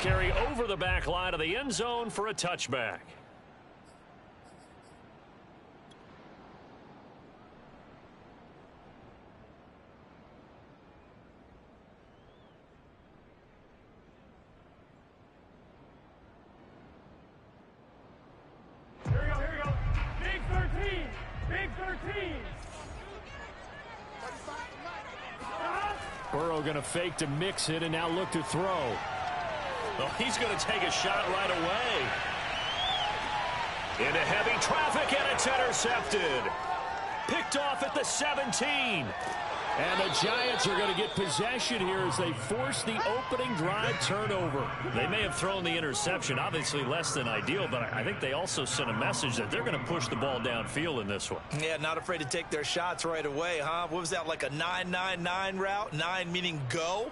Carry over the back line of the end zone for a touchback. Here we go. Big 13. Big 13. Burrow going to fake to mix it and now look to throw. Well, he's going to take a shot right away. Into heavy traffic, and it's intercepted. Picked off at the 17. And the Giants are going to get possession here as they force the opening drive turnover. They may have thrown the interception, obviously less than ideal, but I think they also sent a message that they're going to push the ball downfield in this one. Yeah, not afraid to take their shots right away, huh? What was that, like a 9-9-9 route? 9 meaning go?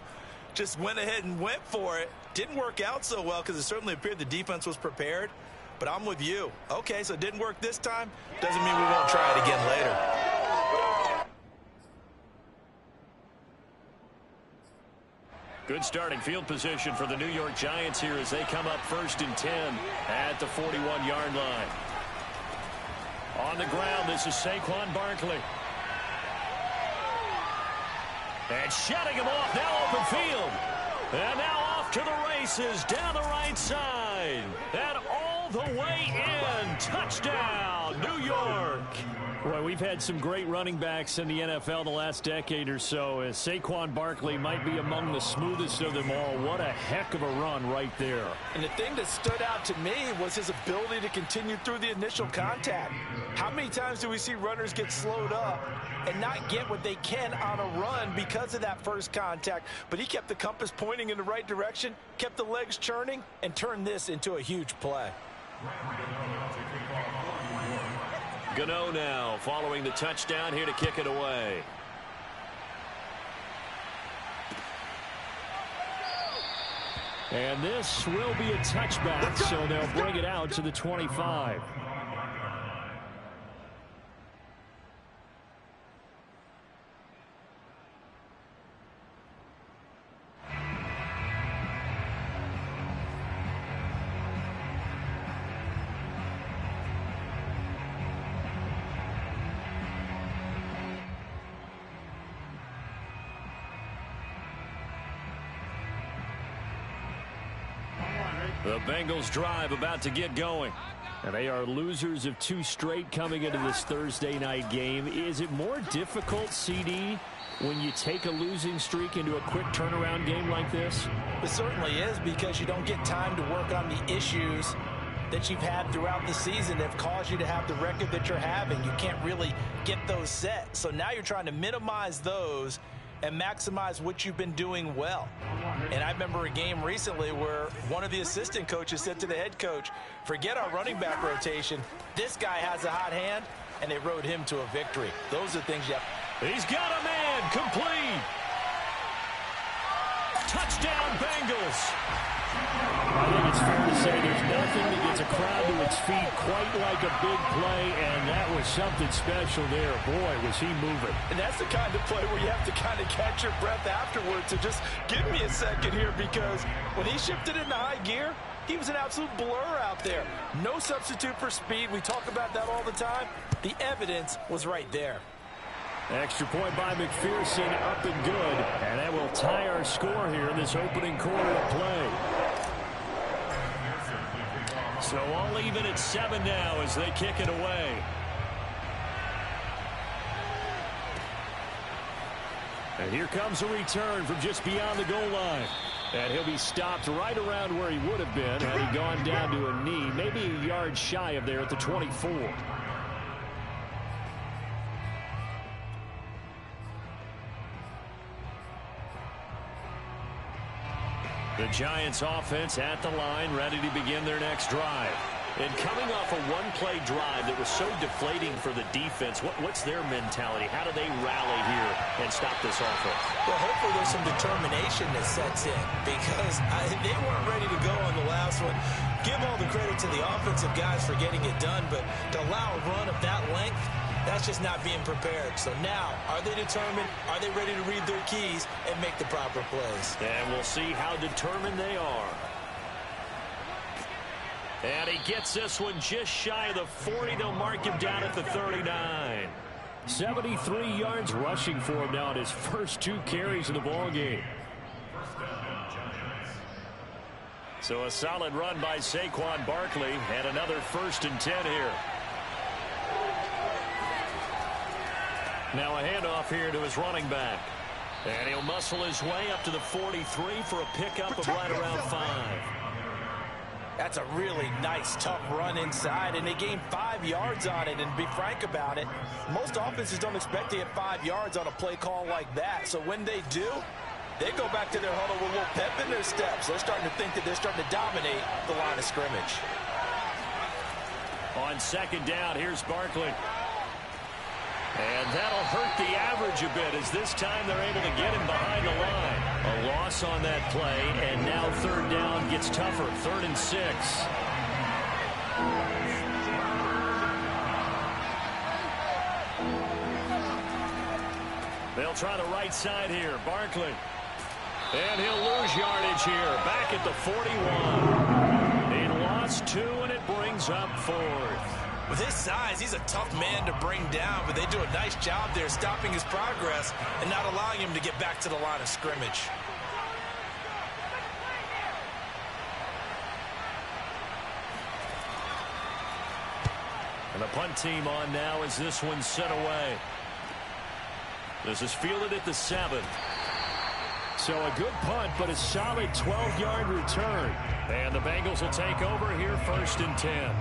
Just went ahead and went for it. Didn't work out so well because it certainly appeared the defense was prepared. But I'm with you. Okay, so it didn't work this time. Doesn't mean we won't try it again later. Good starting field position for the New York Giants here as they come up 1st and 10 at the 41-yard line. On the ground, this is Saquon Barkley. And shutting him off, now open field. And now off to the races, down the right side. And all the way in. Touchdown, New York. Well, we've had some great running backs in the NFL the last decade or so. As Saquon Barkley might be among the smoothest of them all. What a heck of a run right there. And the thing that stood out to me was his ability to continue through the initial contact. How many times do we see runners get slowed up and not get what they can on a run because of that first contact? But he kept the compass pointing in the right direction, kept the legs churning, and turned this into a huge play. Gano now following the touchdown here to kick it away. And this will be a touchback, so they'll bring it out to the 25. The Bengals drive about to get going. And they are losers of 2 straight coming into this Thursday night game. Is it more difficult, CD, when you take a losing streak into a quick turnaround game like this? It certainly is, because you don't get time to work on the issues that you've had throughout the season that have caused you to have the record that you're having. You can't really get those set. So now you're trying to minimize those and maximize what you've been doing well. And I remember a game recently where one of the assistant coaches said to the head coach, forget our running back rotation. This guy has a hot hand, and they rode him to a victory. Those are things you have. He's got a man, complete. Touchdown, Bengals. I think it's fair to say there's nothing that gets a crowd to its feet quite like a big play, and that was something special there. Boy, was he moving. And that's the kind of play where you have to kind of catch your breath afterwards. So just give me a second here, because when he shifted into high gear, he was an absolute blur out there. No substitute for speed. We talk about that all the time. The evidence was right there. Extra point by McPherson, up and good. And that will tie our score here in this opening quarter of play. So all even at 7 now as they kick it away. And here comes a return from just beyond the goal line. And he'll be stopped right around where he would have been had he gone down to a knee, maybe a yard shy of there at the 24. The Giants offense at the line, ready to begin their next drive. And coming off a one-play drive that was so deflating for the defense, what's their mentality? How do they rally here and stop this offense? Well, hopefully there's some determination that sets in, because they weren't ready to go on the last one. Give all the credit to the offensive guys for getting it done, but to allow a run of that length, that's just not being prepared. So now, are they determined? Are they ready to read their keys and make the proper plays? And we'll see how determined they are. And he gets this one just shy of the 40. They'll mark him down at the 39. 73 yards rushing for him now in his first 2 carries of the ball game. So a solid run by Saquon Barkley, and another 1st and 10 here. Now a handoff here to his running back. And he'll muscle his way up to the 43 for a pickup of right around 5. That's a really nice, tough run inside, and they gained 5 yards on it. And to be frank about it, most offenses don't expect to get 5 yards on a play call like that. So when they do, they go back to their huddle with a little pep in their steps. They're starting to think that they're starting to dominate the line of scrimmage. On 2nd down, here's Barkley. And that'll hurt the average a bit, as this time they're able to get him behind the line. A loss on that play, and now 3rd down gets tougher. 3rd and 6. They'll try the right side here. Barkley. And he'll lose yardage here. Back at the 41. He lost 2, and it brings up 4th. With his size, he's a tough man to bring down, but they do a nice job there stopping his progress and not allowing him to get back to the line of scrimmage. And the punt team on now as this one's sent away. This is fielded at the 7. So a good punt, but a solid 12-yard return. And the Bengals will take over here 1st and 10.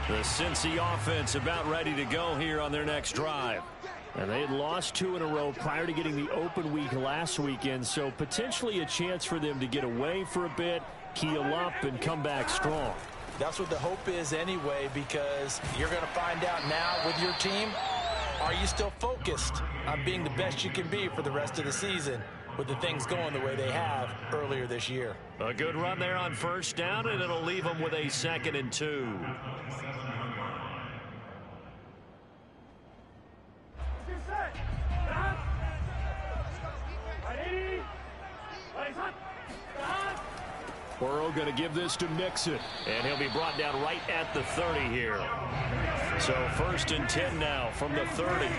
The Cincy offense about ready to go here on their next drive. And they had lost 2 in a row prior to getting the open week last weekend, so potentially a chance for them to get away for a bit, keel up, and come back strong. That's what the hope is anyway, because you're going to find out now with your team, are you still focused on being the best you can be for the rest of the season with the things going the way they have earlier this year? A good run there on 1st down, and it'll leave them with a 2nd and 2. Burrow going to give this to Mixon, and he'll be brought down right at the 30 here. So 1st and 10 now from the 30. 11,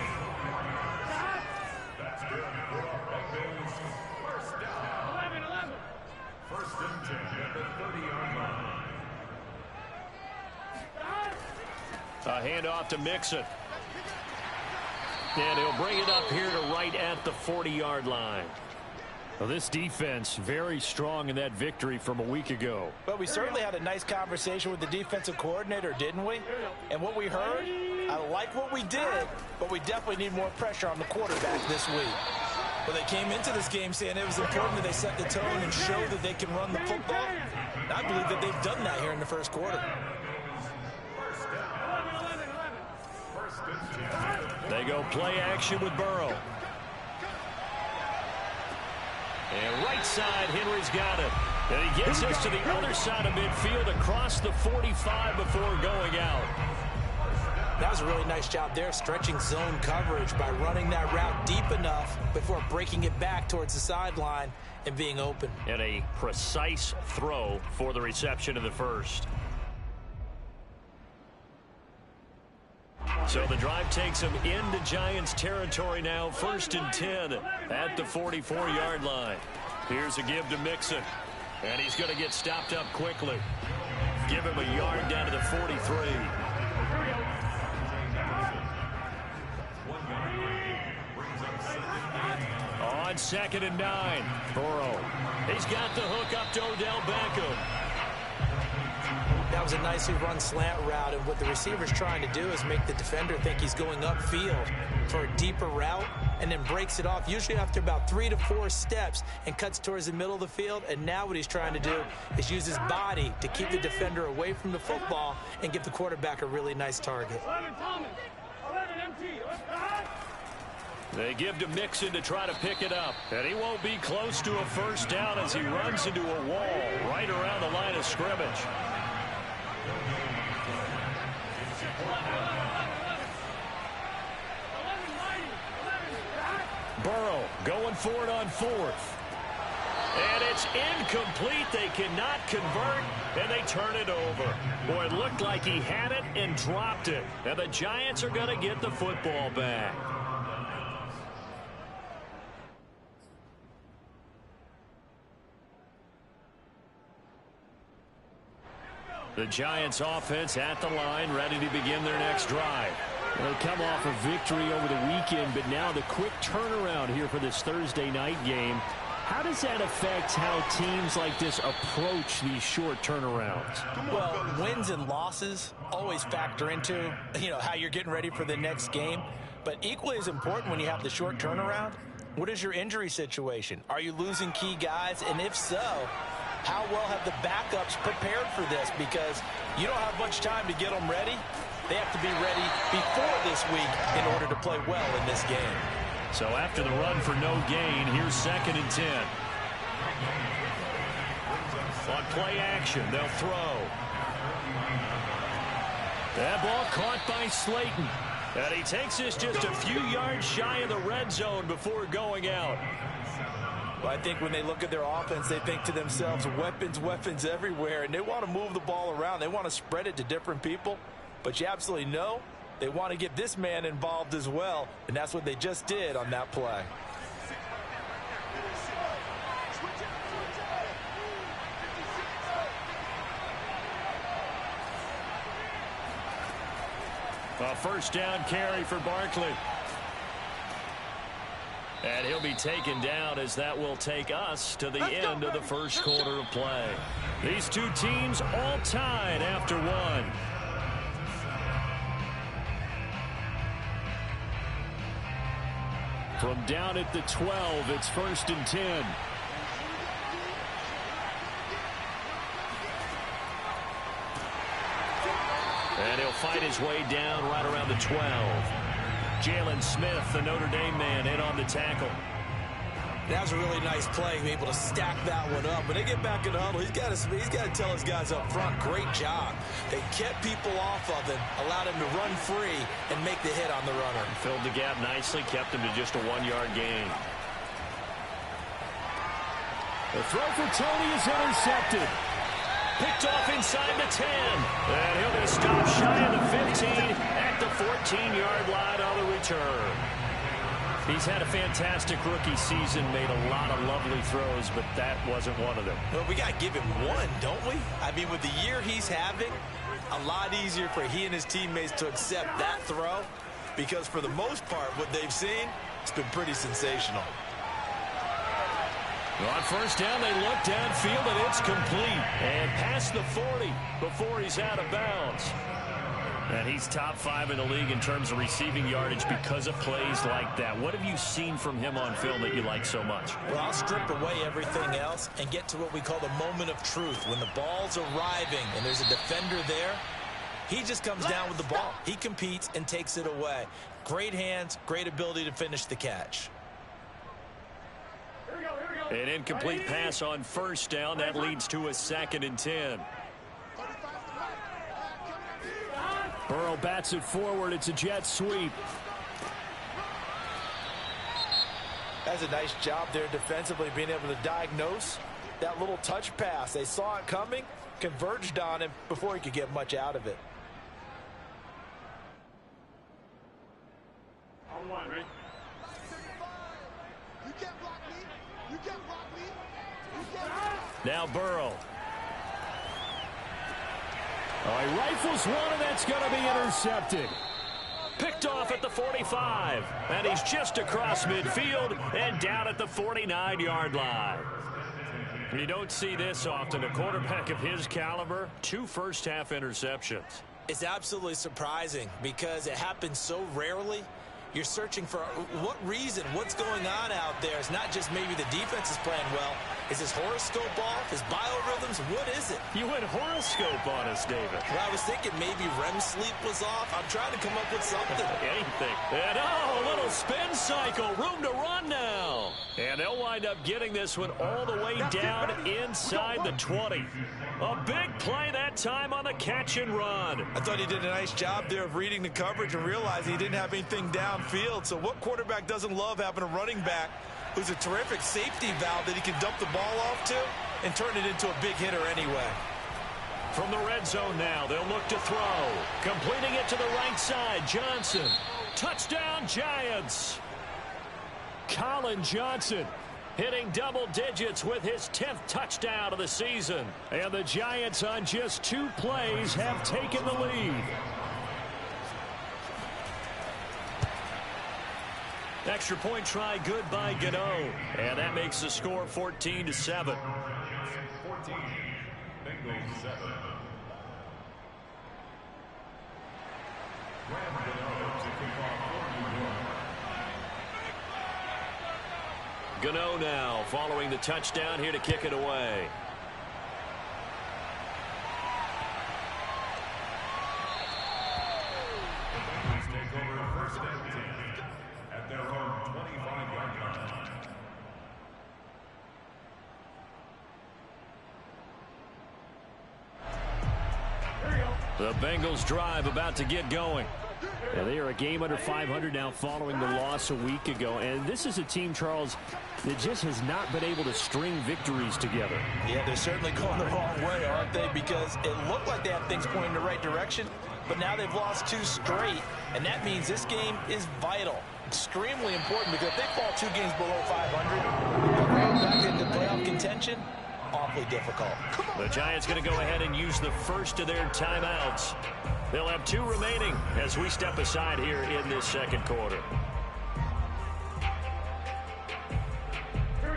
11. First and 10 at the 30-yard line. A handoff to Mixon. And he'll bring it up here to right at the 40-yard line. Well, this defense very strong in that victory from a week ago. But we certainly had a nice conversation with the defensive coordinator, didn't we? And what we heard, I like what we did, but we definitely need more pressure on the quarterback this week. Well, they came into this game saying it was important that they set the tone and show that they can run the football. And I believe that they've done that here in the 1st quarter. They go play action with Burrow. And right side, Henry's got it. And he gets this to the other side of midfield across the 45 before going out. That was a really nice job there, stretching zone coverage by running that route deep enough before breaking it back towards the sideline and being open. And a precise throw for the reception of the 1st. So the drive takes him into Giants territory now. 1st and 10 at the 44-yard line. Here's a give to Mixon. And he's going to get stopped up quickly. Give him a yard down to the 43. On 2nd and 9, Burrow. He's got the hook up to Odell Beckham. That was a nicely run slant route, and what the receiver's trying to do is make the defender think he's going upfield for a deeper route and then breaks it off, usually after about 3 to 4 steps, and cuts towards the middle of the field. And now what he's trying to do is use his body to keep the defender away from the football and give the quarterback a really nice target. 11 Thomas. 11 MT. They give to Mixon to try to pick it up. And he won't be close to a 1st down as he runs into a wall right around the line of scrimmage. Burrow going for it on fourth. And it's incomplete. They cannot convert, and they turn it over. Boy, it looked like he had it and dropped it. And the Giants are going to get the football back. The Giants offense at the line, ready to begin their next drive. They come off a victory over the weekend, but now the quick turnaround here for this Thursday night game. How does that affect how teams like this approach these short turnarounds? Well, wins and losses always factor into, how you're getting ready for the next game. But equally as important when you have the short turnaround, what is your injury situation? Are you losing key guys? And if so, how well have the backups prepared for this? Because you don't have much time to get them ready. They have to be ready before this week in order to play well in this game. So after the run for no gain, here's 2nd and 10. On play action, they'll throw. That ball caught by Slayton. And he takes this just a few yards shy of the red zone before going out. Well, I think when they look at their offense, they think to themselves, weapons, weapons everywhere. And they want to move the ball around. They want to spread it to different people. But you absolutely know they want to get this man involved as well, and that's what they just did on that play. A first down carry for Barkley. And he'll be taken down as that will take us to the end of the first quarter of play. These two teams all tied after one. From down at the 12, it's 1st and 10. And he'll fight his way down right around the 12. Jalen Smith, the Notre Dame man, in on the tackle. That was a really nice play, able to stack that one up. When they get back in the huddle, he's got to tell his guys up front, great job. They kept people off of him, allowed him to run free and make the hit on the runner. Filled the gap nicely, kept him to just a 1-yard gain. The throw for Tony is intercepted. Picked off inside the 10. And he'll be stopped shy of the 15 at the 14-yard line on the return. He's had a fantastic rookie season, made a lot of lovely throws, but that wasn't one of them. Well, we got to give him one, don't we? I mean, with the year he's having, a lot easier for he and his teammates to accept that throw, because for the most part, what they've seen, it's been pretty sensational. On first down, they look downfield, and it's complete. And past the 40 before he's out of bounds. And he's top 5 in the league in terms of receiving yardage because of plays like that. What have you seen from him on film that you like so much? Well, I'll strip away everything else and get to what we call the moment of truth. When the ball's arriving and there's a defender there, he just comes down with the ball. He competes and takes it away. Great hands, great ability to finish the catch. An incomplete pass on first down. That leads to a 2nd and 10. Burrow bats it forward. It's a jet sweep. That's a nice job there defensively, being able to diagnose that little touch pass. They saw it coming, converged on him before he could get much out of it. On one, right? Now Burrow. Oh, he rifles one, and that's going to be intercepted. Picked off at the 45. And he's just across midfield and down at the 49-yard line. You don't see this often. A quarterback of his caliber, 2 first-half interceptions. It's absolutely surprising because it happens so rarely. You're searching for what reason, what's going on out there. It's not just maybe the defense is playing well. Is his horoscope off? His biorhythms? What is it? You went horoscope on us, David. Well, I was thinking maybe REM sleep was off. I'm trying to come up with something. Anything. And a little spin cycle. Room to run now. And they'll wind up getting this one all the way down inside the 20. A big play that time on the catch and run. I thought he did a nice job there of reading the coverage and realizing he didn't have anything downfield. So what quarterback doesn't love having a running back who's a terrific safety valve that he can dump the ball off to and turn it into a big hitter anyway? From the red zone now, they'll look to throw. Completing it to the right side, Johnson. Touchdown, Giants. Colin Johnson hitting double digits with his 10th touchdown of the season. And the Giants on just 2 plays have taken the lead. Extra point try good by Gano. And that makes the score 14-7. 14, Bengals 7. Graham Gano to kick off for New York. Gano now following the touchdown here to kick it away. Bengals take over first and 10 at their own 25-yard line. The Bengals drive about to get going. Yeah, they are a game under 500 now following the loss a week ago. And this is a team, Charles, that just has not been able to string victories together. Yeah, they're certainly going the wrong way, aren't they? Because it looked like they had things pointing in the right direction, but now they've lost 2 straight, and that means this game is vital. Extremely important, because if they fall 2 games below 500, back into playoff contention, awfully difficult. The Giants going to go ahead and use the first of their timeouts. They'll have 2 remaining as we step aside here in this second quarter.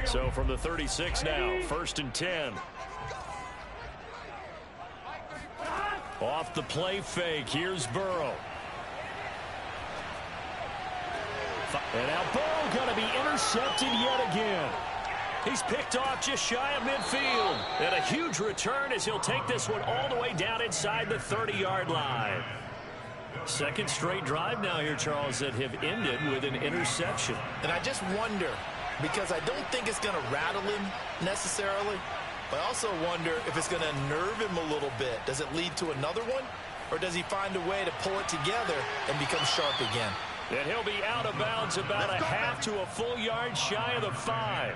So from the 36 now, 1st and 10. Off the play fake, here's Burrow. And now Burrow going to be intercepted yet again. He's picked off just shy of midfield. And a huge return as he'll take this one all the way down inside the 30-yard line. Second straight drive now here, Charles, that have ended with an interception. And I just wonder, because I don't think it's going to rattle him necessarily, but I also wonder if it's going to nerve him a little bit. Does it lead to another one? Or does he find a way to pull it together and become sharp again? And he'll be out of bounds about a half to a full yard shy of the 5.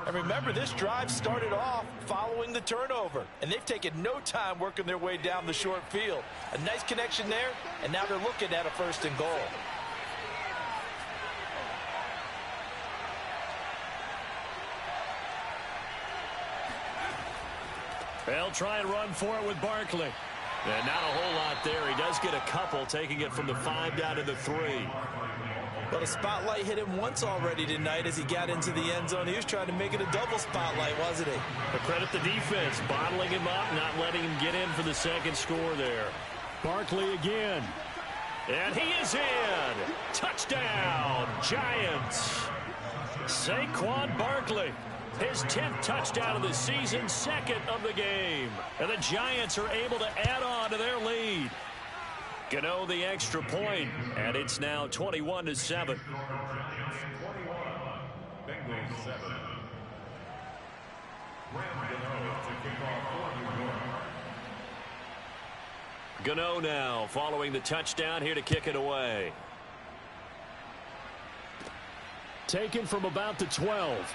And remember, this drive started off following the turnover, and they've taken no time working their way down the short field. A nice connection there, and now they're looking at a 1st and goal. They'll try and run for it with Barkley. And not a whole lot there. He does get a couple, taking it from the 5 down to the 3. Well, the spotlight hit him once already tonight as he got into the end zone. He was trying to make it a double spotlight, wasn't he? But credit the defense, bottling him up, not letting him get in for the second score there. Barkley again. And he is in. Touchdown, Giants. Saquon Barkley. His 10th touchdown of the season, 2nd of the game. And the Giants are able to add on to their lead. Gano the extra point, and it's now 21-7. 21, Bengals 7. Graham Gano to kick off for New York. Gano now following the touchdown here to kick it away. Taken from about the 12.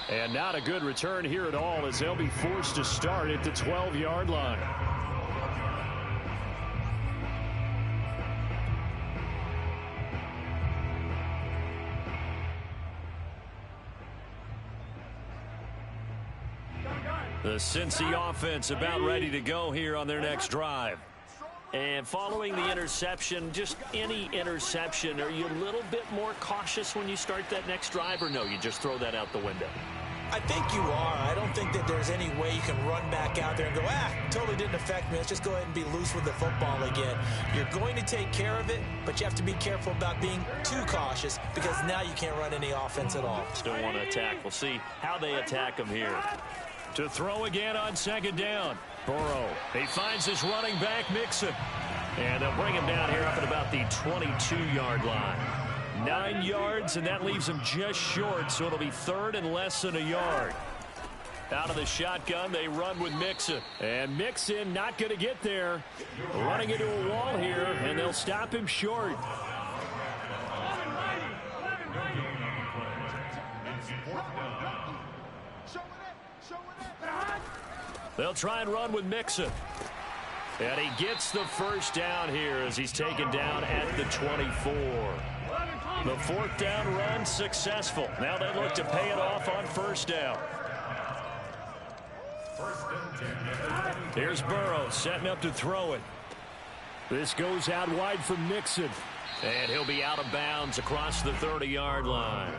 And not a good return here at all as they'll be forced to start at the 12-yard line. The Cincy offense about ready to go here on their next drive. And following the interception, just any interception, are you a little bit more cautious when you start that next drive, or no, you just throw that out the window? I think you are. I don't think that there's any way you can run back out there and go, totally didn't affect me. Let's just go ahead and be loose with the football again. You're going to take care of it, but you have to be careful about being too cautious because now you can't run any offense at all. Still want to attack. We'll see how they attack him here. To throw again on second down. Burrow. He finds his running back, Mixon. And they'll bring him down here up at about the 22-yard line. 9 yards, and that leaves him just short, so it'll be third and less than a yard. Out of the shotgun, they run with Mixon. And Mixon not going to get there. Running into a wall here, and they'll stop him short. They'll try and run with Mixon. And he gets the first down here as he's taken down at the 24. The fourth down run successful. Now they look to pay it off on first down. Here's Burrow setting up to throw it. This goes out wide for Mixon. And he'll be out of bounds across the 30-yard line.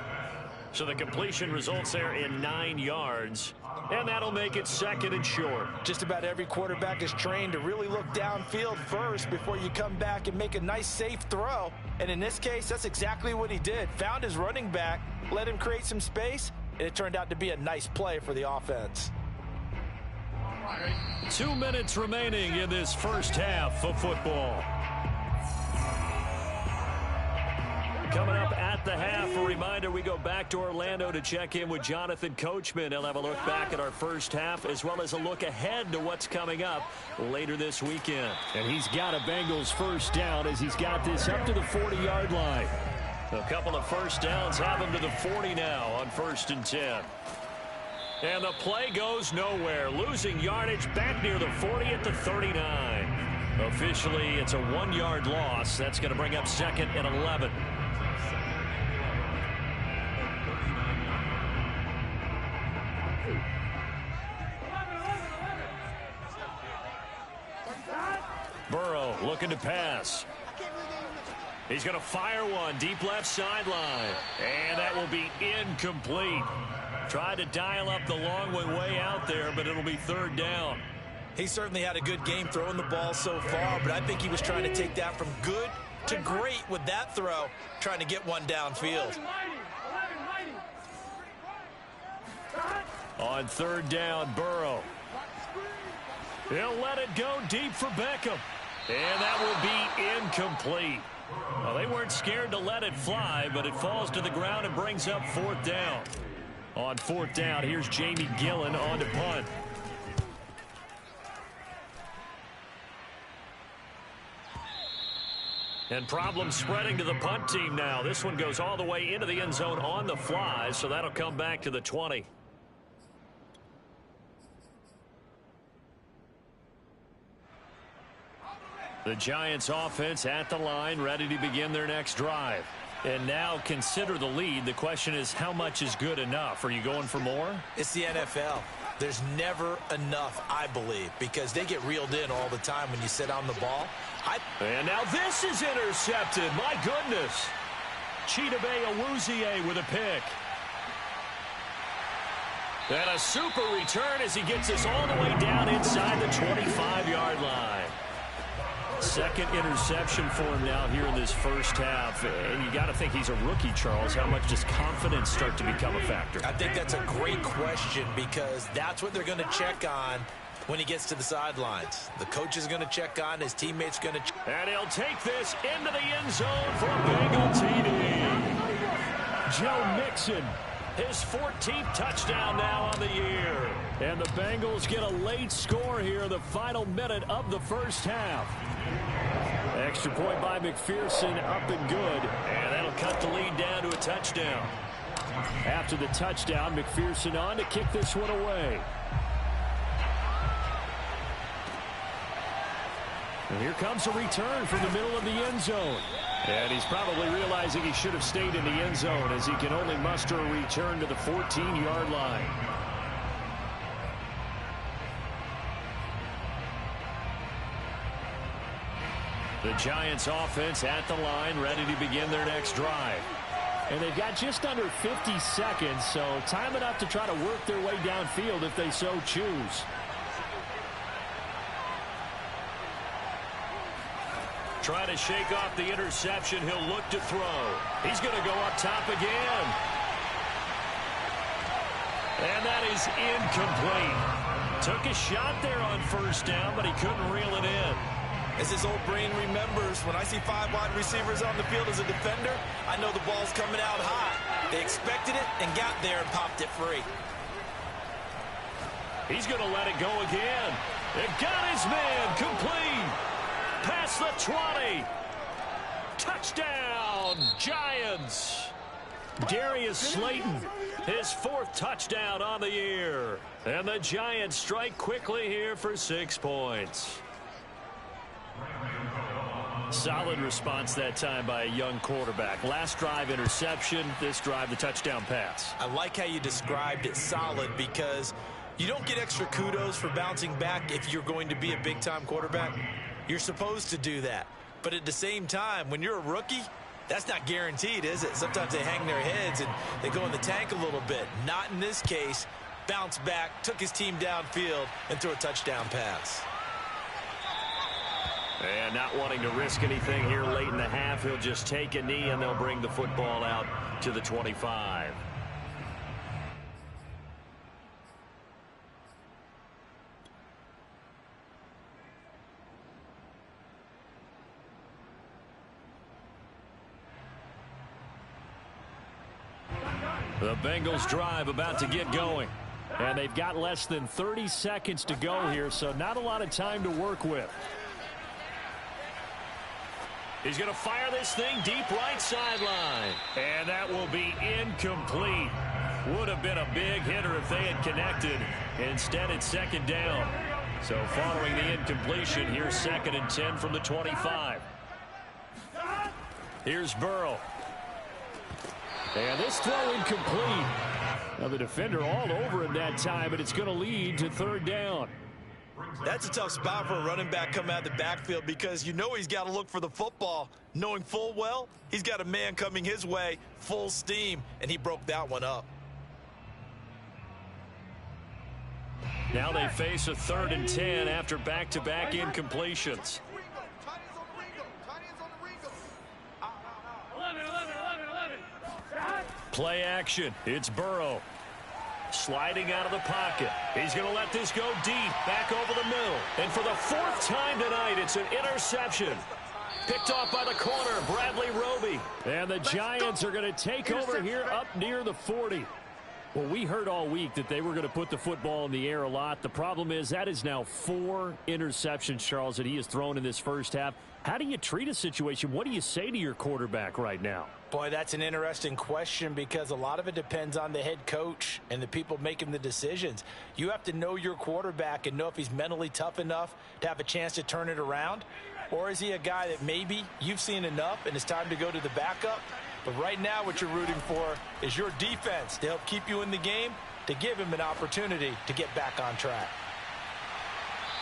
So the completion results there in 9 yards. And that'll make it second and short. Just about every quarterback is trained to really look downfield first before you come back and make a nice, safe throw. And in this case, that's exactly what he did. Found his running back, let him create some space, and it turned out to be a nice play for the offense. 2 minutes remaining in this first half of football. Coming up at the half, a reminder, we go back to Orlando to check in with Jonathan Coachman. He'll have a look back at our first half as well as a look ahead to what's coming up later this weekend. And he's got a Bengals first down as he's got this up to the 40-yard line. A couple of first downs have him to the 40 now on 1st and 10. And the play goes nowhere. Losing yardage back near the 40 at the 39. Officially, it's a 1-yard loss. That's going to bring up 2nd and 11. Burrow looking to pass. He's going to fire one deep left sideline. And that will be incomplete. Tried to dial up the long way out there, but it'll be 3rd down. He certainly had a good game throwing the ball so far, but I think he was trying to take that from good to great with that throw, trying to get one downfield. On 3rd down, Burrow. He'll let it go deep for Beckham. And that will be incomplete. Well, they weren't scared to let it fly, but it falls to the ground and brings up 4th down. On 4th down, here's Jamie Gillen on to punt. And problems spreading to the punt team now. This one goes all the way into the end zone on the fly, so that'll come back to the 20. The Giants offense at the line, ready to begin their next drive. And now consider the lead. The question is, how much is good enough? Are you going for more? It's the NFL. There's never enough, I believe, because they get reeled in all the time when you sit on the ball. And now this is intercepted. My goodness. Chidobe Awuzie with a pick. And a super return as he gets us all the way down inside the 25-yard line. Second interception for him now here in this first half. And you got to think he's a rookie, Charles. How much does confidence start to become a factor? I think that's a great question because that's what they're going to check on when he gets to the sidelines. The coach is going to check on, his teammates going to check. And he'll take this into the end zone for a Bengal TD. Joe Mixon, his 14th touchdown now on the year. And the Bengals get a late score here in the final minute of the first half. Extra point by McPherson, up and good. And that'll cut the lead down to a touchdown. After the touchdown, McPherson on to kick this one away. And here comes a return from the middle of the end zone. And he's probably realizing he should have stayed in the end zone as he can only muster a return to the 14-yard line. The Giants offense at the line, ready to begin their next drive. And they've got just under 50 seconds, so time enough to try to work their way downfield if they so choose. Trying to shake off the interception. He'll look to throw. He's going to go up top again. And that is incomplete. Took a shot there on first down, but he couldn't reel it in. As his old brain remembers, when I see 5 wide receivers on the field as a defender, I know the ball's coming out high. They expected it and got there and popped it free. He's going to let it go again. It got his man complete. Past the 20. Touchdown, Giants. Darius Slayton, his 4th touchdown on the year. And the Giants strike quickly here for 6 points. Solid response that time by a young quarterback. Last drive interception, this drive the touchdown pass. I like how you described it, solid, because you don't get extra kudos for bouncing back if you're going to be a big-time quarterback. You're supposed to do that. But at the same time, when you're a rookie, that's not guaranteed, is it? Sometimes they hang their heads and they go in the tank a little bit. Not in this case. Bounced back, took his team downfield, and threw a touchdown pass. And not wanting to risk anything here late in the half, he'll just take a knee and they'll bring the football out to the 25. The Bengals drive about to get going. And they've got less than 30 seconds to go here, so not a lot of time to work with. He's going to fire this thing deep right sideline. And that will be incomplete. Would have been a big hitter if they had connected. Instead, it's 2nd down. So following the incompletion, here's 2nd and 10 from the 25. Here's Burrow. And this throw incomplete. Now the defender all over him that time, but it's going to lead to 3rd down. That's a tough spot for a running back coming out of the backfield because you know he's got to look for the football, knowing full well he's got a man coming his way full steam, and he broke that one up. Now they face a 3rd and 10 after back-to-back incompletions. Play action. It's Burrow. Sliding out of the pocket. He's going to let this go deep. Back over the middle. And for the 4th time tonight, it's an interception. Picked off by the corner, Bradley Roby. And the Giants are going to take over here up near the 40. Well, we heard all week that they were going to put the football in the air a lot. The problem is that is now 4 interceptions, Charles, that he has thrown in this first half. How do you treat a situation? What do you say to your quarterback right now? Boy, that's an interesting question because a lot of it depends on the head coach and the people making the decisions. You have to know your quarterback and know if he's mentally tough enough to have a chance to turn it around. Or is he a guy that maybe you've seen enough and it's time to go to the backup? But right now what you're rooting for is your defense to help keep you in the game, to give him an opportunity to get back on track.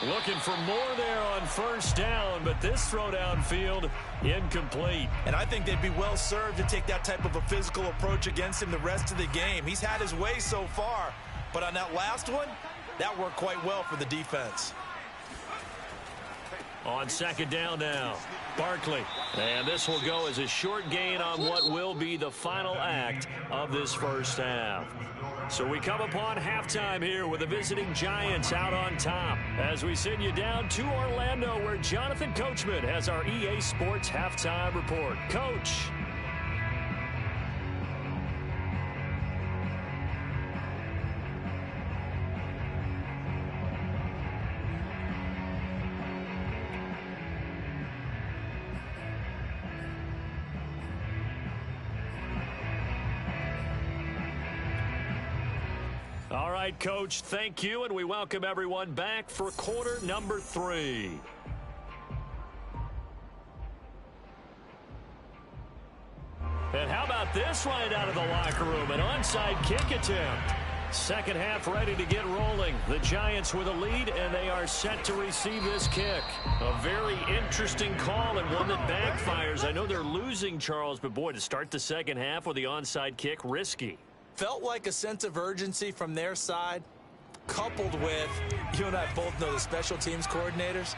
Looking for more there on first down, but this throw downfield incomplete. And I think they'd be well served to take that type of a physical approach against him the rest of the game. He's had his way so far, but on that last one, that worked quite well for the defense. On 2nd down now, Barkley. And this will go as a short gain on what will be the final act of this first half. So we come upon halftime here with the visiting Giants out on top as we send you down to Orlando where Jonathan Coachman has our EA Sports halftime report. Coach. All right, Coach, thank you, and we welcome everyone back for quarter number 3. And how about this right out of the locker room? An onside kick attempt. Second half ready to get rolling. The Giants with a lead, and they are set to receive this kick. A very interesting call and one that backfires. I know they're losing, Charles, but boy, to start the second half with the onside kick, risky. Felt like a sense of urgency from their side, coupled with, you and I both know the special teams coordinators.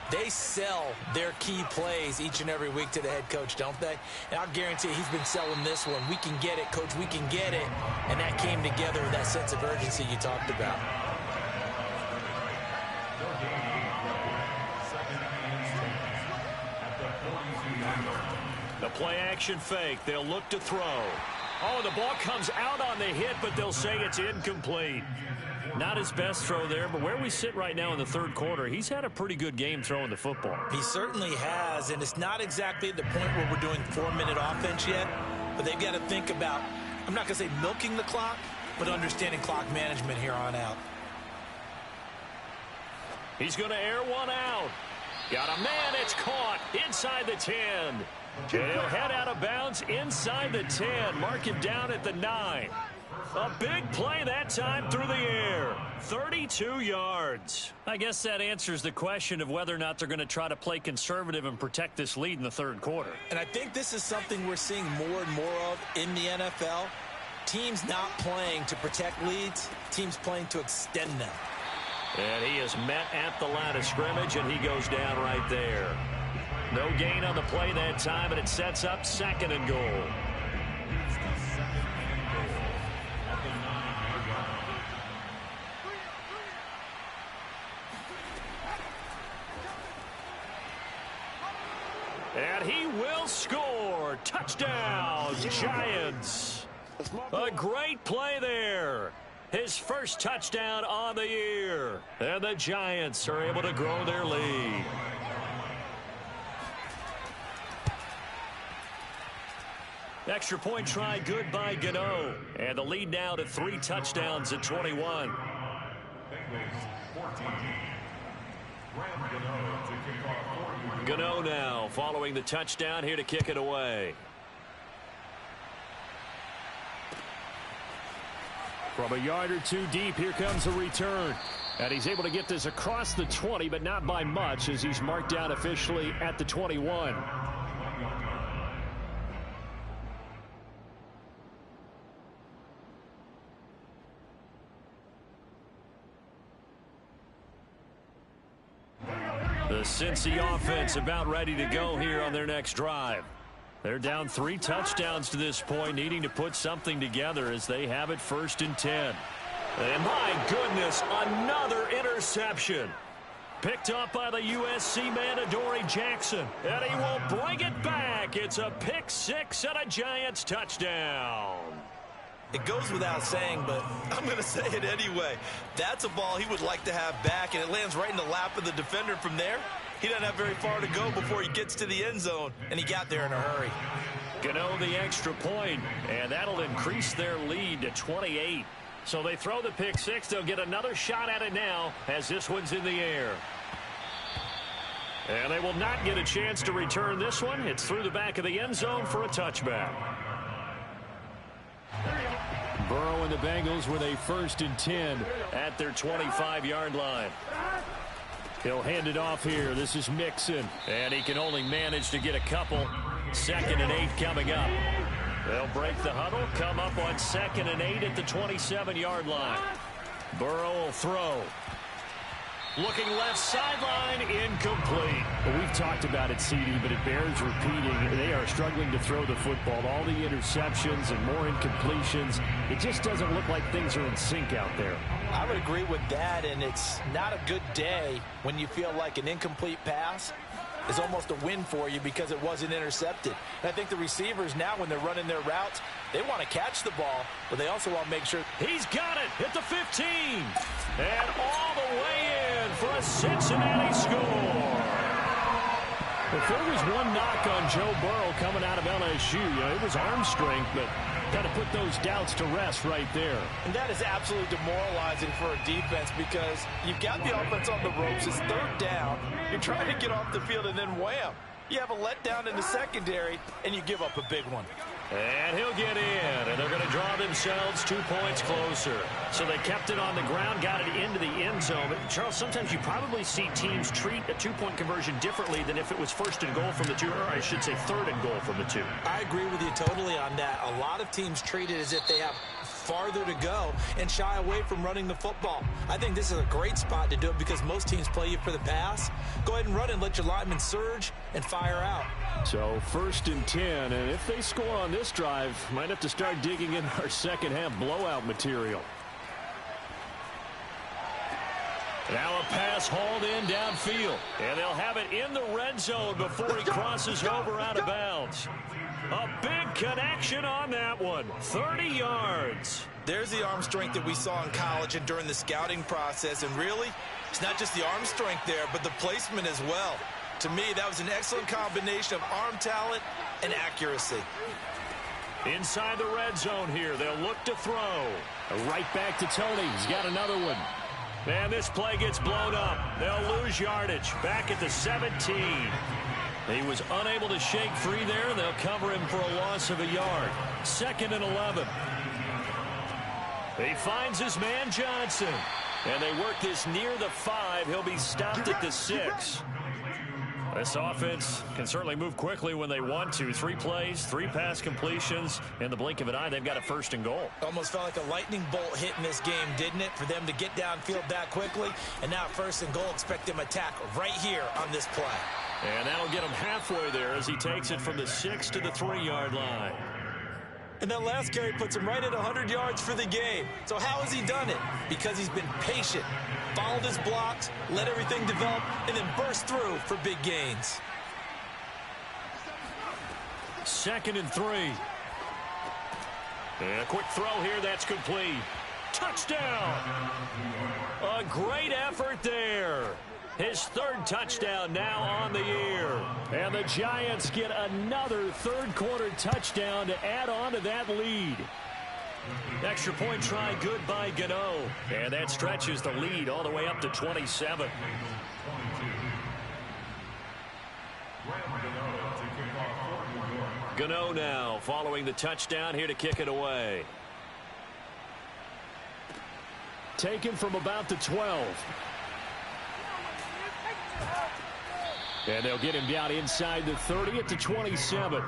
They sell their key plays each and every week to the head coach, don't they? And I'll guarantee he's been selling this one. We can get it, coach, we can get it. And that came together with that sense of urgency you talked about. The play action fake. They'll look to throw. Oh, the ball comes out on the hit, but they'll say it's incomplete. Not his best throw there, but where we sit right now in the third quarter, he's had a pretty good game throwing the football. He certainly has, and it's not exactly at the point where we're doing 4-minute offense yet, but they've got to think about, I'm not going to say milking the clock, but understanding clock management here on out. He's going to air one out. Got a man, it's caught inside the 10. And he'll head out of bounds inside the 10. Mark him down at the 9. A big play that time through the air. 32 yards. I guess that answers the question of whether or not they're going to try to play conservative and protect this lead in the third quarter. And I think this is something we're seeing more and more of in the NFL. Teams not playing to protect leads, teams playing to extend them. And he is met at the line of scrimmage, and he goes down right there. No gain on the play that time, and it sets up 2nd and goal. And he will score. Touchdown, Giants. A great play there. His first touchdown on the year. And the Giants are able to grow their lead. Extra point try good by Gano. And the lead now to 3 touchdowns at 21. Gano now following the touchdown here to kick it away. From a yard or two deep, here comes a return. And he's able to get this across the 20, but not by much as he's marked down officially at the 21. The Cincy offense about ready to go here on their next drive. They're down 3 touchdowns to this point, needing to put something together as they have it 1st and 10. And my goodness, another interception. Picked up by the USC man, Adoree Jackson. And he will bring it back. It's a pick 6 and a Giants touchdown. It goes without saying, but I'm going to say it anyway. That's a ball he would like to have back, and it lands right in the lap of the defender from there. He doesn't have very far to go before he gets to the end zone, and he got there in a hurry. Gano the extra point, and that'll increase their lead to 28. So they throw the pick 6. They'll get another shot at it now as this one's in the air. And they will not get a chance to return this one. It's through the back of the end zone for a touchback. Burrow and the Bengals with a 1st and 10 at their 25-yard line. He'll hand it off here. This is Mixon. And he can only manage to get a couple. 2nd and 8 coming up. They'll break the huddle, come up on 2nd and 8 at the 27-yard line. Burrow will throw. Looking left sideline, incomplete. Well, we've talked about it, CD, but it bears repeating. They are struggling to throw the football. All the interceptions and more incompletions. It just doesn't look like things are in sync out there. I would agree with that, and it's not a good day when you feel like an incomplete pass is almost a win for you because it wasn't intercepted. And I think the receivers now, when they're running their routes, they want to catch the ball, but they also want to make sure. He's got it at the 15. And all the way in for a Cincinnati score. If there was one knock on Joe Burrow coming out of LSU, it was arm strength, but got to put those doubts to rest right there. And that is absolutely demoralizing for a defense because you've got the offense on the ropes. It's 3rd down. You're trying to get off the field, and then wham, you have a letdown in the secondary, and you give up a big one. And he'll get in, and they're going to draw themselves 2 points closer. So they kept it on the ground, got it into the end zone. But Charles, sometimes you probably see teams treat a two-point conversion differently than if it was first and goal from the 2, or I should say third and goal from the 2. I agree with you totally on that. A lot of teams treat it as if they have farther to go and shy away from running the football. I think this is a great spot to do it because most teams play you for the pass. Go ahead and run and let your linemen surge and fire out. So 1st and 10, and if they score on this drive, might have to start digging in our second half blowout material. Now a pass hauled in downfield, and they'll have it in the red zone before he crosses over out of bounds. A big connection on that one. 30 yards. There's the arm strength that we saw in college and during the scouting process. And really, it's not just the arm strength there, but the placement as well. To me, that was an excellent combination of arm talent and accuracy. Inside the red zone here, they'll look to throw. Right back to Tony. He's got another one. And this play gets blown up. They'll lose yardage. Back at the 17. He was unable to shake free there. They'll cover him for a loss of a yard. 2nd and 11. He finds his man Johnson. And they work this near the 5. He'll be stopped at the 6. This offense can certainly move quickly when they want to. 3 plays, 3 pass completions. In the blink of an eye, they've got a 1st and goal. Almost felt like a lightning bolt hit in this game, didn't it? For them to get downfield that quickly. And now 1st and goal, expect them to attack right here on this play. And that'll get him halfway there as he takes it from the 6 to the 3-yard line. And that last carry puts him right at 100 yards for the game. So how has he done it? Because he's been patient, followed his blocks, let everything develop, and then burst through for big gains. 2nd and 3. And a quick throw here, that's complete. Touchdown! A great effort there. His 3rd touchdown now on the year. And the Giants get another 3rd-quarter touchdown to add on to that lead. Extra point try good by Gano. And that stretches the lead all the way up to 27. Gano now following the touchdown here to kick it away. Taken from about the 12. And they'll get him down inside the 30 at the 27.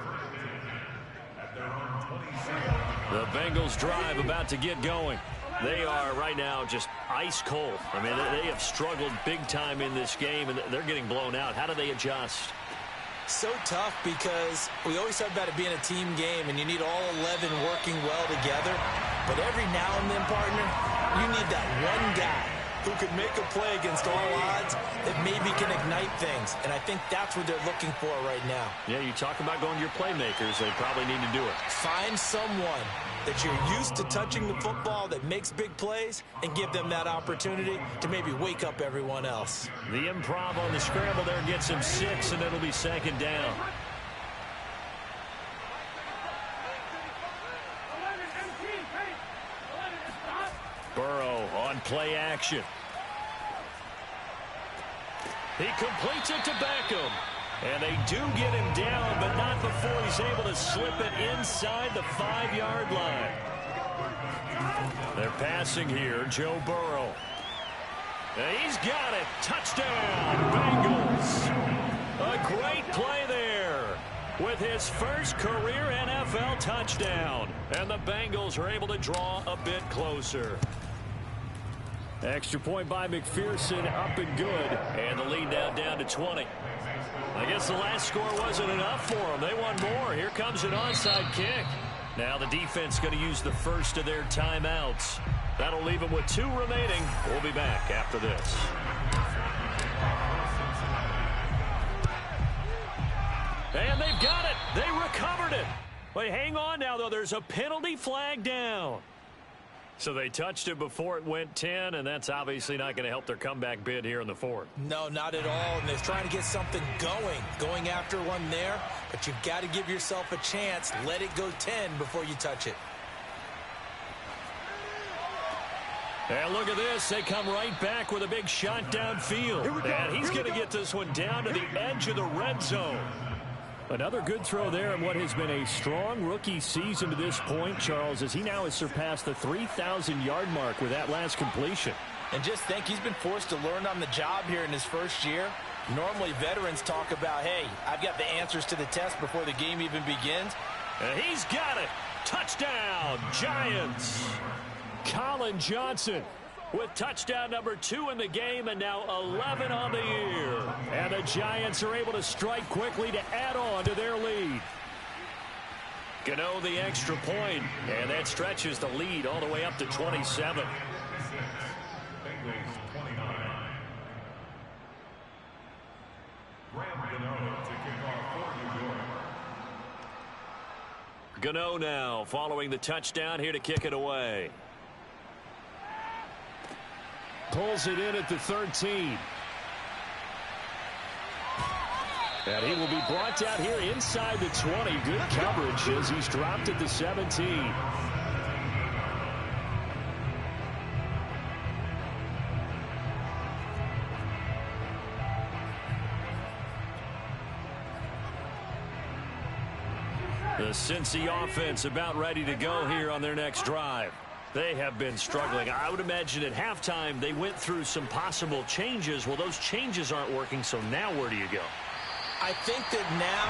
The Bengals drive about to get going. They are right now just ice cold. I mean, they have struggled big time in this game, and they're getting blown out. How do they adjust? So tough because we always talk about it being a team game, and you need all 11 working well together. But every now and then, partner, you need that one guy who can make a play against all odds that maybe can ignite things. And I think that's what they're looking for right now. Yeah, you talk about going to your playmakers. They probably need to do it. Find someone that you're used to touching the football that makes big plays and give them that opportunity to maybe wake up everyone else. The improv on the scramble there gets him 6, and it'll be 2nd down. Burrow on play action. He completes it to Beckham. And they do get him down, but not before he's able to slip it inside the 5-yard line. They're passing here, Joe Burrow. And he's got it. Touchdown, Bengals. A great play there with his first career NFL touchdown. And the Bengals are able to draw a bit closer. Extra point by McPherson, up and good. And the lead now down to 20. I guess the last score wasn't enough for them. They want more. Here comes an onside kick. Now the defense going to use the first of their timeouts. That'll leave them with 2 remaining. We'll be back after this. And they've got it. They recovered it. Wait, hang on now, though. There's a penalty flag down. So they touched it before it went 10, and that's obviously not going to help their comeback bid here in the 4th. No, not at all, and they're trying to get something going after one there, but you've got to give yourself a chance. Let it go 10 before you touch it. And look at this. They come right back with a big shot downfield. And he's going to get this one down to the edge of the red zone. Another good throw there in what has been a strong rookie season to this point, Charles, as he now has surpassed the 3,000-yard mark with that last completion. And just think, he's been forced to learn on the job here in his first year. Normally, veterans talk about, hey, I've got the answers to the test before the game even begins. And he's got it. Touchdown, Giants. Colin Johnson with touchdown number 2 in the game, and now 11 on the year. And the Giants are able to strike quickly to add on to their lead. Gano the extra point, and that stretches the lead all the way up to 27. Gano now following the touchdown here to kick it away. Pulls it in at the 13. And he will be brought down here inside the 20. Good coverage as he's dropped at the 17. The Cincy offense about ready to go here on their next drive. They have been struggling. I would imagine at halftime they went through some possible changes. Well, those changes aren't working, so now where do you go? I think that now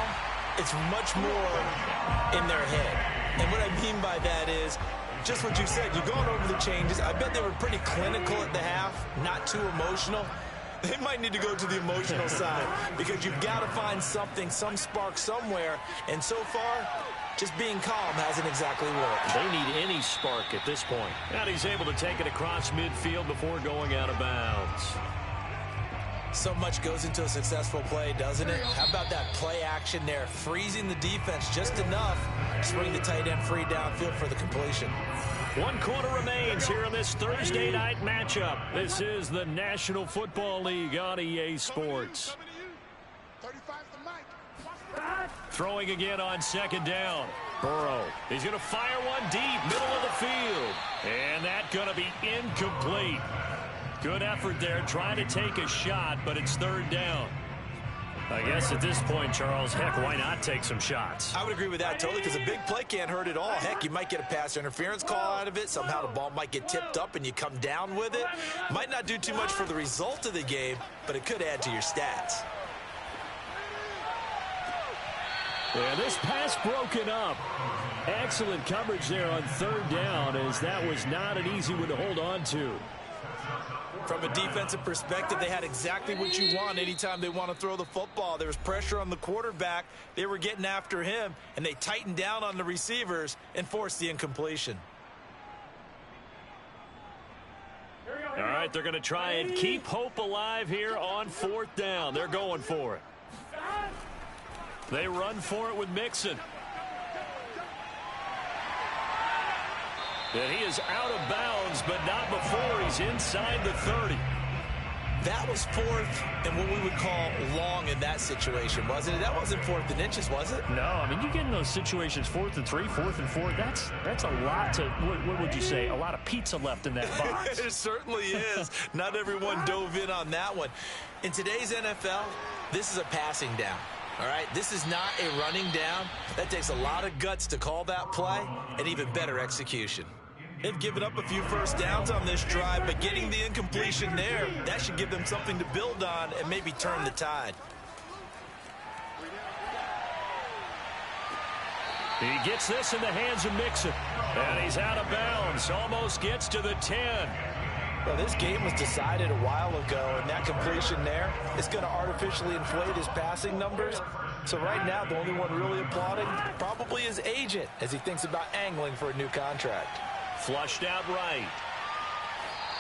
it's much more in their head. And what I mean by that is just what you said. You're going over the changes. I bet they were pretty clinical at the half, not too emotional. They might need to go to the emotional side because you've got to find something, some spark somewhere. And so far, just being calm hasn't exactly worked. They need any spark at this point. And he's able to take it across midfield before going out of bounds. So much goes into a successful play, doesn't it? How about that play action there, freezing the defense just enough to bring the tight end free downfield for the completion. 1 quarter remains here in this Thursday night matchup. This is the National Football League on EA Sports. Throwing again on second down. Burrow. He's going to fire one deep, middle of the field. And that's going to be incomplete. Good effort there, trying to take a shot, but it's third down. I guess at this point, Charles, heck, why not take some shots? I would agree with that totally because a big play can't hurt at all. Heck, you might get a pass interference call out of it. Somehow the ball might get tipped up and you come down with it. Might not do too much for the result of the game, but it could add to your stats. Yeah, this pass broken up. Excellent coverage there on third down, as that was not an easy one to hold on to. From a defensive perspective, they had exactly what you want anytime they want to throw the football. There was pressure on the quarterback. They were getting after him, and they tightened down on the receivers and forced the incompletion. All right, they're going to try and keep hope alive here on fourth down. They're going for it. They run for it with Mixon. And he is out of bounds, but not before he's inside the 30. That was fourth and what we would call long in that situation, wasn't it? That wasn't fourth and inches, was it? No, I mean, you get in those situations, 4th and 3, 4th and 4. That's a lot to, what would you say, a lot of pizza left in that box. It certainly is. Not everyone dove in on that one. In today's NFL, this is a passing down. All right, this is not a running down. That takes a lot of guts to call that play and even better execution. They've given up a few first downs on this drive, but getting the incompletion there, that should give them something to build on and maybe turn the tide. He gets this in the hands of Mixon. And he's out of bounds. Almost gets to the 10. Well, this game was decided a while ago, and that completion there is going to artificially inflate his passing numbers. So right now, the only one really applauding probably his agent as he thinks about angling for a new contract. Flushed out right.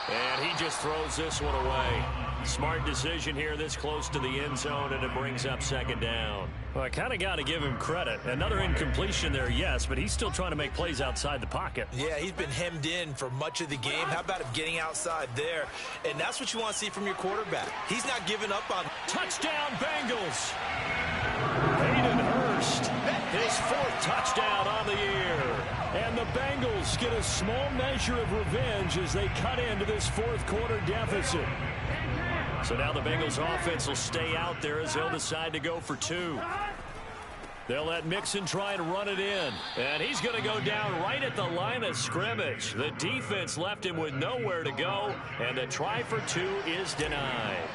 And he just throws this one away. Smart decision here this close to the end zone, and it brings up second down. Well, I kind of got to give him credit. Another incompletion there, yes, but he's still trying to make plays outside the pocket. Yeah, he's been hemmed in for much of the game. How about him getting outside there? And that's what you want to see from your quarterback. He's not giving up on. Touchdown, Bengals. Hayden Hurst, his 4th touchdown on the year. And the Bengals get a small measure of revenge as they cut into this 4th quarter deficit. So now the Bengals offense will stay out there as they'll decide to go for 2. They'll let Mixon try and run it in. And he's going to go down right at the line of scrimmage. The defense left him with nowhere to go, and the try for two is denied.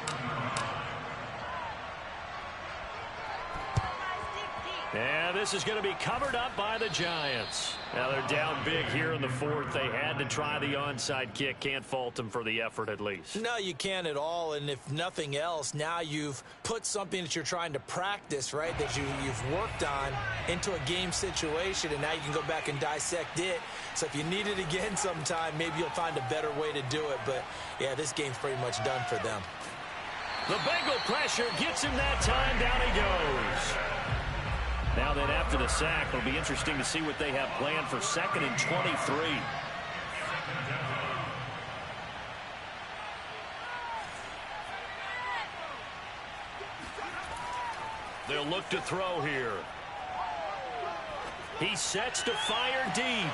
And this is going to be covered up by the Giants. Now they're down big here in the fourth. They had to try the onside kick. Can't fault them for the effort at least. No, you can't at all. And if nothing else, now you've put something that you're trying to practice, right, that you've worked on into a game situation, and now you can go back and dissect it. So if you need it again sometime, maybe you'll find a better way to do it. But, yeah, this game's pretty much done for them. The Bengal pressure gets him that time. Down he goes. Now then, after the sack, it'll be interesting to see what they have planned for 2nd and 23. They'll look to throw here. He sets to fire deep.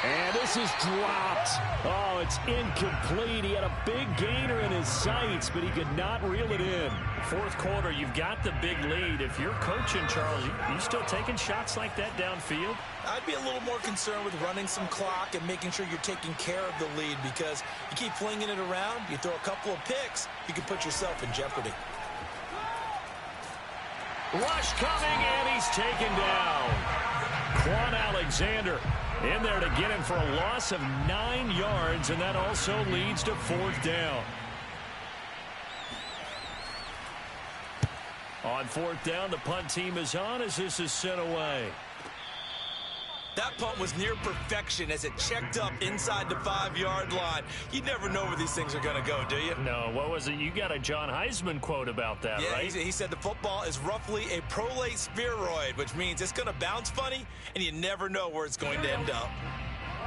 And this is dropped. Oh, it's incomplete. He had a big gainer in his sights, but he could not reel it in. Fourth quarter, you've got the big lead. If you're coaching, Charles, you still taking shots like that downfield? I'd be a little more concerned with running some clock and making sure you're taking care of the lead, because you keep flinging it around, you throw a couple of picks, you can put yourself in jeopardy. Rush coming, and he's taken down. Quan Alexander in there to get him for a loss of 9 yards, and that also leads to 4th down. On 4th down, the punt team is on as this is sent away. That punt was near perfection as it checked up inside the 5-yard line. You never know where these things are going to go, do you? No, what was it? You got a John Heisman quote about that, yeah, right? He said the football is roughly a prolate spheroid, which means it's going to bounce funny, and you never know where it's going to end up.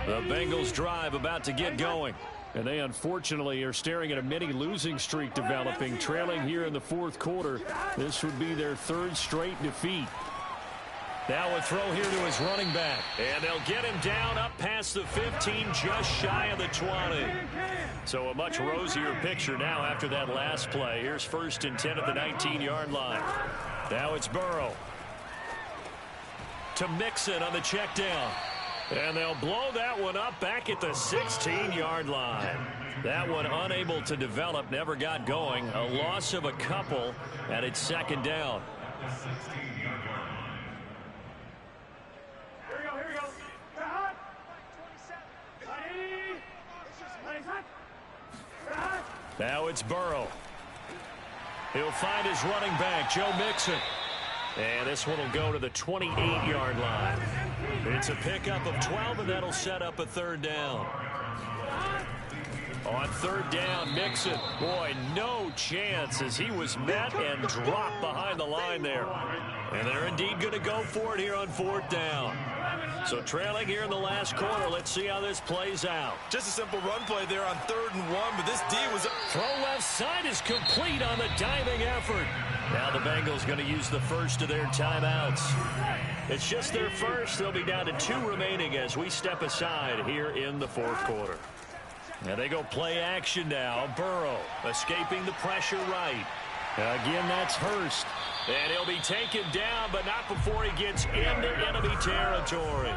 The Bengals drive about to get going. And they unfortunately are staring at a mini losing streak developing, trailing here in the fourth quarter. This would be their 3rd straight defeat. Now a throw here to his running back. And they'll get him down up past the 15, just shy of the 20. So a much rosier picture now after that last play. Here's 1st and 10 at the 19-yard line. Now it's Burrow. To Mixon on the check down. And they'll blow that one up back at the 16-yard line. That one unable to develop, never got going. A loss of a couple, and it's 2nd down. Now it's Burrow. He'll find his running back, Joe Mixon. And this one will go to the 28-yard line. It's a pickup of 12, and that'll set up a 3rd down. On 3rd down, Mixon. Boy, no chance as he was met and dropped behind the line there. And they're indeed going to go for it here on 4th down. So trailing here in the last quarter, let's see how this plays out. Just a simple run play there on 3rd and 1, but this D was... Throw left side is complete on the diving effort. Now the Bengals going to use the first of their timeouts. It's just their first. They'll be down to 2 remaining as we step aside here in the fourth quarter. And they go play action now. Burrow escaping the pressure right. Again, that's Hurst. And he'll be taken down, but not before he gets into enemy territory.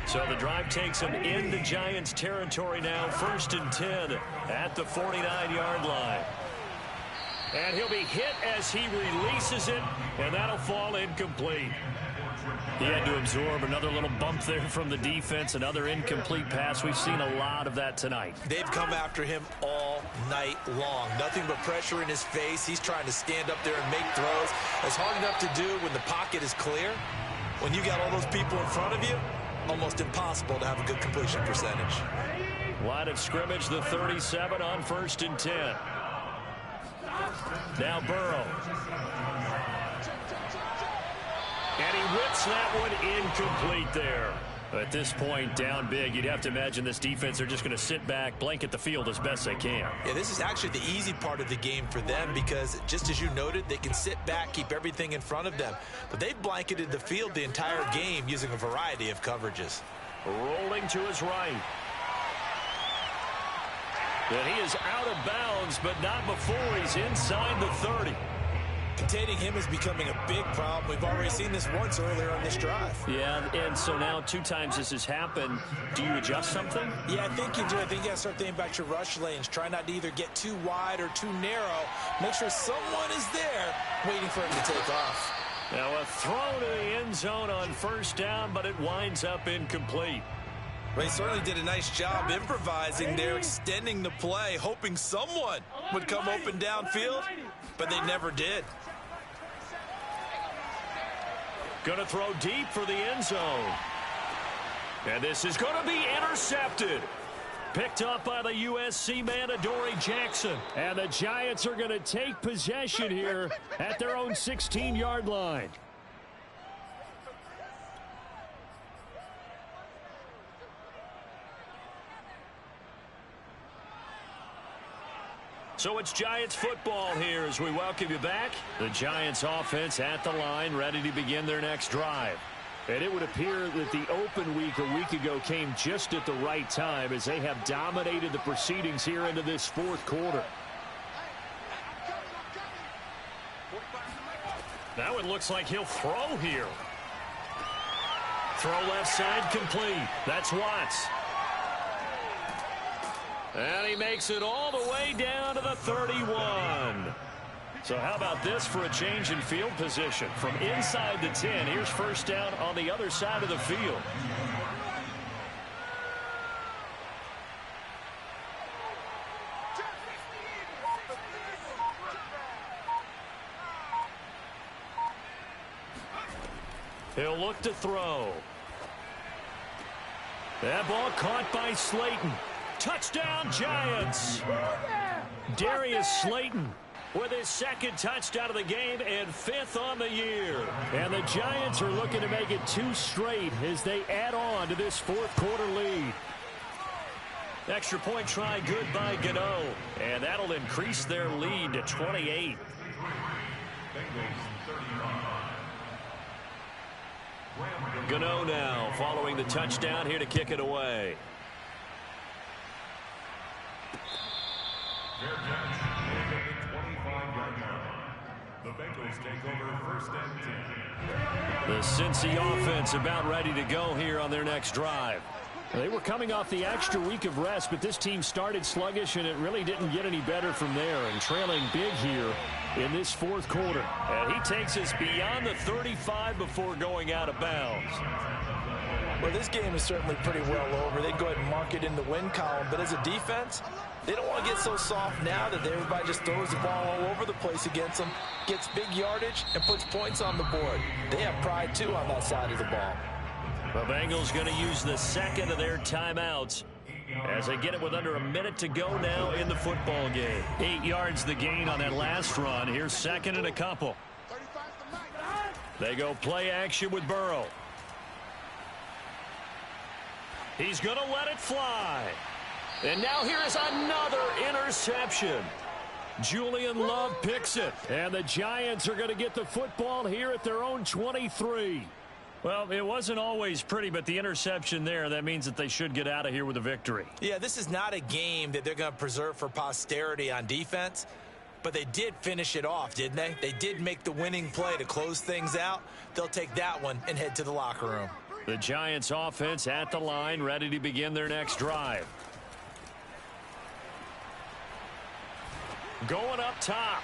So the drive takes him into Giants territory now. 1st and 10 at the 49-yard line. And he'll be hit as he releases it, and that'll fall incomplete. He had to absorb another little bump there from the defense, another incomplete pass. We've seen a lot of that tonight. They've come after him all night long. Nothing but pressure in his face. He's trying to stand up there and make throws. It's hard enough to do when the pocket is clear. When you got all those people in front of you, almost impossible to have a good completion percentage. Line of scrimmage, the 37 on 1st and 10. Now Burrow. And he whips that one incomplete there. At this point, down big, you'd have to imagine this defense, they're just going to sit back, blanket the field as best they can. Yeah, this is actually the easy part of the game for them because, just as you noted, they can sit back, keep everything in front of them. But they've blanketed the field the entire game using a variety of coverages. Rolling to his right. And he is out of bounds, but not before he's inside the 30. containing him is becoming a big problem. We've already seen this once earlier on this drive. Yeah, and so now 2 times this has happened. Do you adjust something? Yeah, I think you do. I think you got to start thinking about your rush lanes. Try not to either get too wide or too narrow. Make sure someone is there waiting for him to take off. Now a throw to the end zone on first down, but it winds up incomplete. Well, he certainly did a nice job improvising there, extending the play, hoping someone would come open downfield, but they never did. Going to throw deep for the end zone. And this is going to be intercepted. Picked up by the USC man, Adoree Jackson. And the Giants are going to take possession here at their own 16-yard line. So it's Giants football here as we welcome you back. The Giants offense at the line, ready to begin their next drive. And it would appear that the open week a week ago came just at the right time as they have dominated the proceedings here into this fourth quarter. Now it looks like he'll throw here. Throw left side complete. That's Watts. And he makes it all the way down to the 31. So how about this for a change in field position? From inside the 10, here's first down on the other side of the field. He'll look to throw. That ball caught by Slayton. Touchdown, Giants. Darius Slayton with his second touchdown of the game and 5th on the year. And the Giants are looking to make it 2 straight as they add on to this fourth quarter lead. Extra point try good by Gano. And that'll increase their lead to 28. Gano now following the touchdown here to kick it away. The Bengals take over first and 10. The Cincy offense about ready to go here on their next drive. They were coming off the extra week of rest, but this team started sluggish, and it really didn't get any better from there, and trailing big here in this fourth quarter. And he takes us beyond the 35 before going out of bounds. Well, this game is certainly pretty well over. They'd go ahead and mark it in the win column, but as a defense, they don't want to get so soft now that everybody just throws the ball all over the place against them, gets big yardage, and puts points on the board. They have pride, too, on that side of the ball. The Bengals going to use the second of their timeouts as they get it with under a minute to go now in the football game. 8 yards the gain on that last run. Here's second and a couple. They go play action with Burrow. He's going to let it fly. And now here is another interception. Julian Love picks it. And the Giants are going to get the football here at their own 23. Well, it wasn't always pretty, but the interception there, that means that they should get out of here with a victory. Yeah, this is not a game that they're going to preserve for posterity on defense, but they did finish it off, didn't they? They did make the winning play to close things out. They'll take that one and head to the locker room. The Giants offense at the line, ready to begin their next drive. Going up top.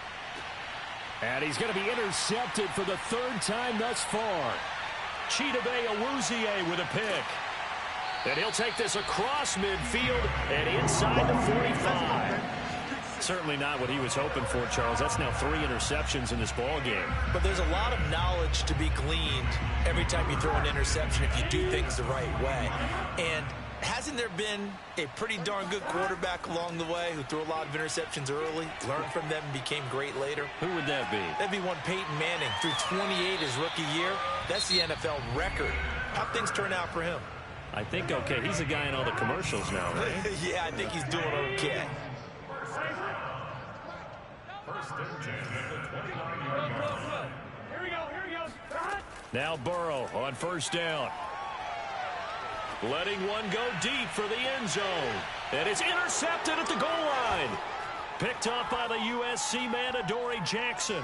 And he's going to be intercepted for the 3rd time thus far. Chidobe Awuzie with a pick. And he'll take this across midfield and inside the 45. Certainly not what he was hoping for, Charles. That's now 3 interceptions in this ball game. But there's a lot of knowledge to be gleaned every time you throw an interception if you do things the right way. And hasn't there been a pretty darn good quarterback along the way who threw a lot of interceptions early, learned from them, and became great later? Who would that be? That'd be one Peyton Manning. Threw 28 his rookie year. That's the NFL record. How'd things turn out for him? I think okay. He's a guy in all the commercials now, right? Yeah, I think he's doing okay. First and 10 at the 29-yard line. Here we go. Now Burrow on first down. Letting one go deep for the end zone. And it's intercepted at the goal line. Picked up by the USC man, Adoree Jackson.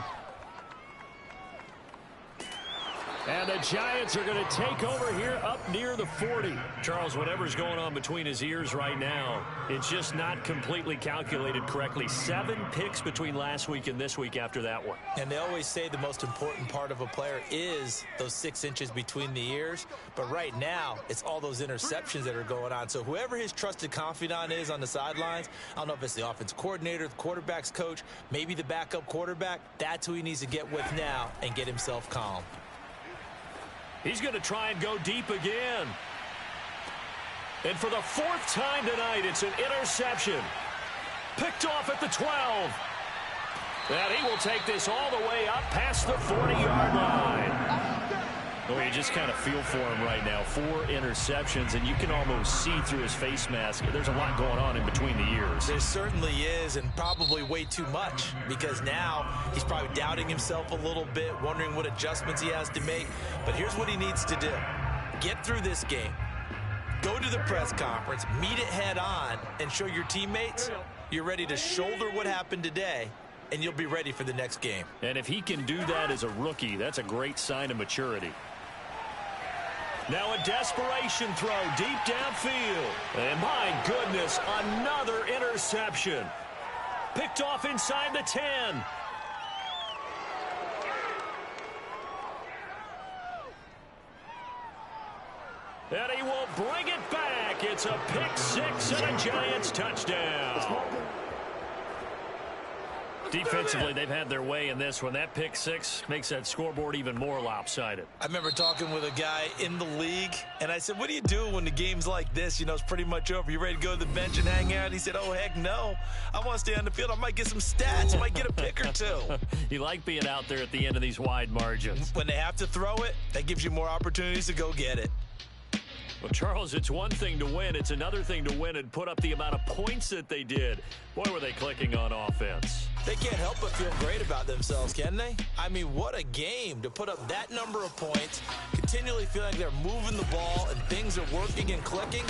And the Giants are going to take over here up near the 40. Charles, whatever's going on between his ears right now, it's just not completely calculated correctly. 7 picks between last week and this week after that one. And they always say the most important part of a player is those 6 inches between the ears. But right now, it's all those interceptions that are going on. So whoever his trusted confidant is on the sidelines, I don't know if it's the offense coordinator, the quarterback's coach, maybe the backup quarterback, that's who he needs to get with now and get himself calm. He's going to try and go deep again. And for the 4th time tonight, it's an interception. Picked off at the 12. And he will take this all the way up past the 40-yard line. Well, you just kind of feel for him right now. 4 interceptions, and you can almost see through his face mask. There's a lot going on in between the ears. There certainly is, and probably way too much, because now he's probably doubting himself a little bit, wondering what adjustments he has to make. But here's what he needs to do. Get through this game. Go to the press conference, meet it head on, and show your teammates you're ready to shoulder what happened today, and you'll be ready for the next game. And if he can do that as a rookie, that's a great sign of maturity. Now a desperation throw deep downfield. And my goodness, another interception. Picked off inside the 10. And he will bring it back. It's a pick 6 and a Giants touchdown. Defensively, they've had their way in this one. That pick 6 makes that scoreboard even more lopsided. I remember talking with a guy in the league, and I said, what do you do when the game's like this? You know, it's pretty much over. You ready to go to the bench and hang out? He said, oh, heck no. I want to stay on the field. I might get some stats. I might get a pick or 2. You like being out there at the end of these wide margins. When they have to throw it, that gives you more opportunities to go get it. Well, Charles, it's one thing to win. It's another thing to win and put up the amount of points that they did. Boy, were they clicking on offense. They can't help but feel great about themselves, can they? I mean, what a game to put up that number of points, continually feeling like they're moving the ball and things are working and clicking.